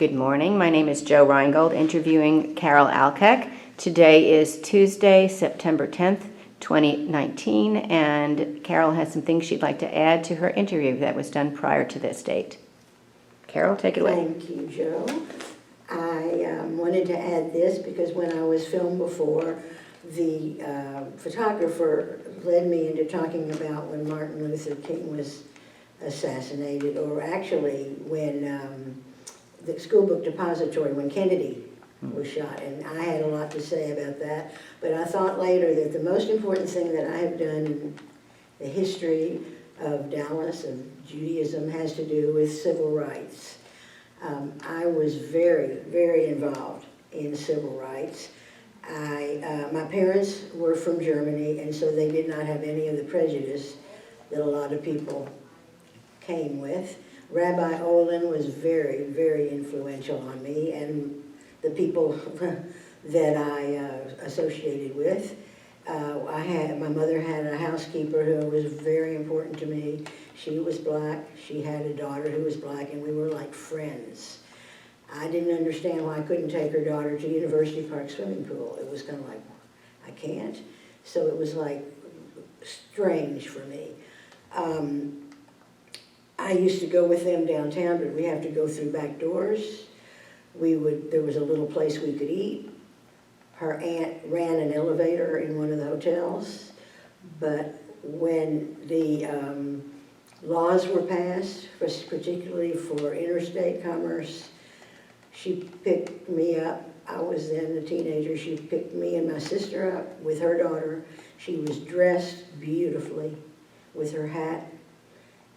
Good morning. My name is Jo Reingold, interviewing Carol Alkek. Today is Tuesday, September 10th, 2019, and Carol has some things she'd like to add to her interview that was done prior to this date. Carol, take it away. Thank you, Jo. I wanted to add this because when I was filmed before, the photographer led me into talking about when Martin Luther King was assassinated, or actually when the school book depository, when Kennedy was shot, and I had a lot to say about that. But I thought later that the most important thing that I have done in the history of Dallas, of Judaism, has to do with civil rights. I was very, very involved in civil rights. My parents were from Germany, and so they did not have any of the prejudice that a lot of people came with. Rabbi Olin was very, very influential on me and the people that I associated with. My mother had a housekeeper who was very important to me. She was black. She had a daughter who was black, and we were like friends. I didn't understand why I couldn't take her daughter to University Park swimming pool. It was kind of like, I can't. So it was like strange for me. I used to go with them downtown, but we have to go through back doors. There was a little place we could eat. Her aunt ran an elevator in one of the hotels, but when the laws were passed, particularly for interstate commerce, she picked me up. I was then a teenager. She picked me and my sister up with her daughter. She was dressed beautifully with her hat,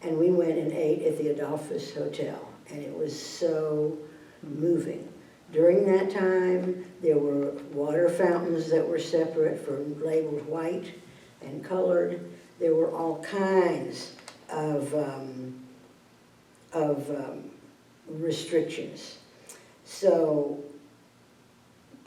and we went and ate at the Adolphus Hotel, and it was so moving. During that time, there were water fountains that were separate, labeled white and colored. There were all kinds of restrictions. So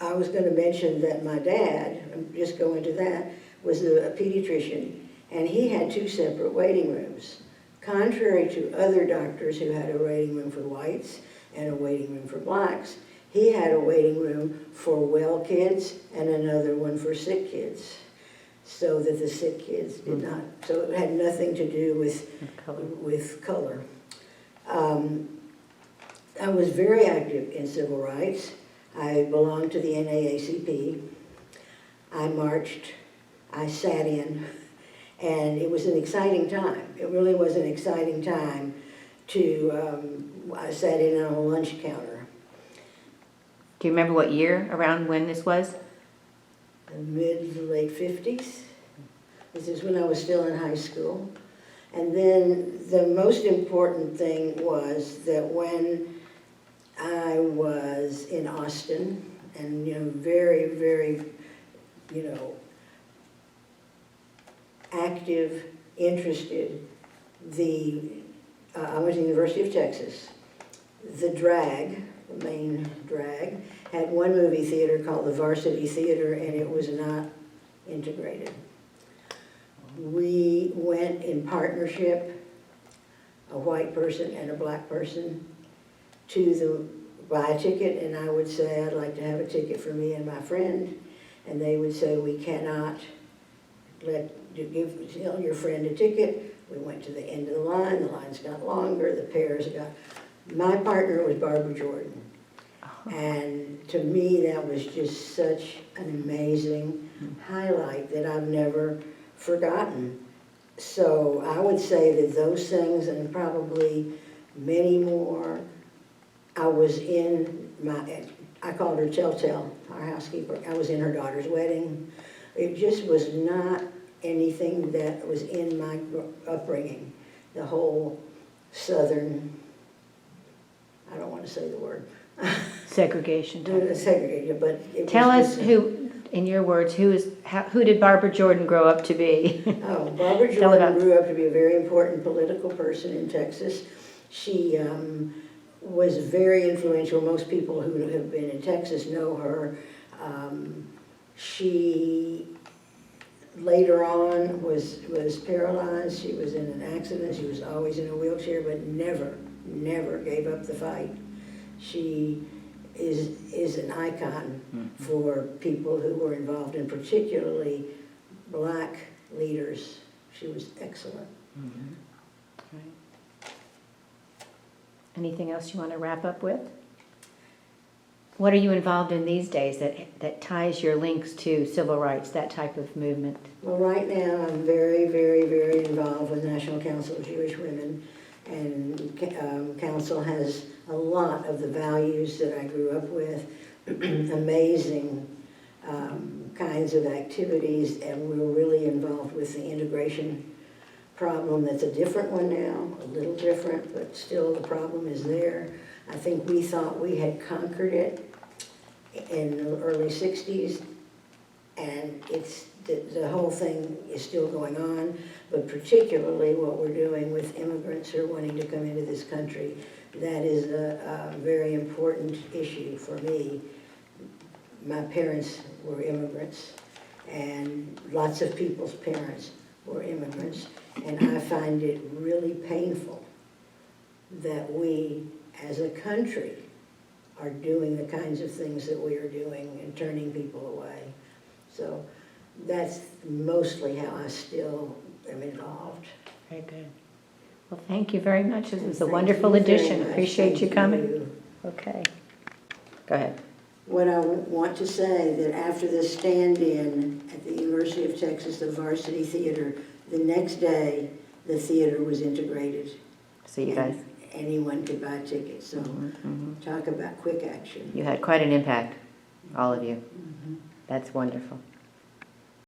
I was going to mention that my dad, just go into that, was a pediatrician, and he had 2 separate waiting rooms. Contrary to other doctors who had a waiting room for whites and a waiting room for blacks, he had a waiting room for well kids and another one for sick kids, so that the sick kids did not, so it had nothing to do with color. I was very active in civil rights. I belonged to the NAACP. I marched, I sat in, and it was an exciting time. It really was an exciting time I sat in on a lunch counter. Do you remember what year, around when this was? The mid to late 50s. This is when I was still in high school. And then the most important thing was that when I was in Austin, and very, very, active, interested, I went to the University of Texas. The main drag, had one movie theater called the Varsity Theater, and it was not integrated. We went in partnership, a white person and a black person, to buy a ticket, and I would say, I'd like to have a ticket for me and my friend, and they would say, we cannot tell your friend a ticket. We went to the end of the lines got longer, the pairs got, my partner was Barbara Jordan. And to me, that was just such an amazing highlight that I've never forgotten. So I would say that those things, and probably many more, I was in I called her Telltale, our housekeeper. I was in her daughter's wedding. It just was not anything that was in my upbringing. The whole Southern, I don't want to say the word. Segregation. Segregation, but it Tell was us just, who, in your words, who did Barbara Jordan grow up to be? Oh, Barbara Jordan grew up to be a very important political person in Texas. She was very influential. Most people who have been in Texas know her. She later on was paralyzed. She was in an accident. She was always in a wheelchair, but never gave up the fight. She is an icon for people who were involved, and particularly black leaders. She was excellent. Right. Anything else you want to wrap up with? What are you involved in these days that ties your links to civil rights, that type of movement? Well, right now I'm very, very, very involved with National Council of Jewish Women, and Council has a lot of the values that I grew up with, amazing kinds of activities, and we're really involved with the integration problem. That's a different one now, a little different, but still the problem is there. I think we thought we had conquered it in the early 60s, and the whole thing is still going on, but particularly what we're doing with immigrants who are wanting to come into this country. That is a very important issue for me. My parents were immigrants, and lots of people's parents were immigrants, and I find it really painful that we, as a country, are doing the kinds of things that we are doing and turning people away. So that's mostly how I still am involved. Very good. Well, thank you very much. This was a Thank wonderful you very addition. much. Appreciate you Thank coming. you. Okay. Go ahead. What I want to say, that after the stand-in at the University of Texas, the Varsity Theater, the next day, the theater was integrated. See you guys. Anyone could buy tickets, so talk about quick action. You had quite an impact, all of you. That's wonderful.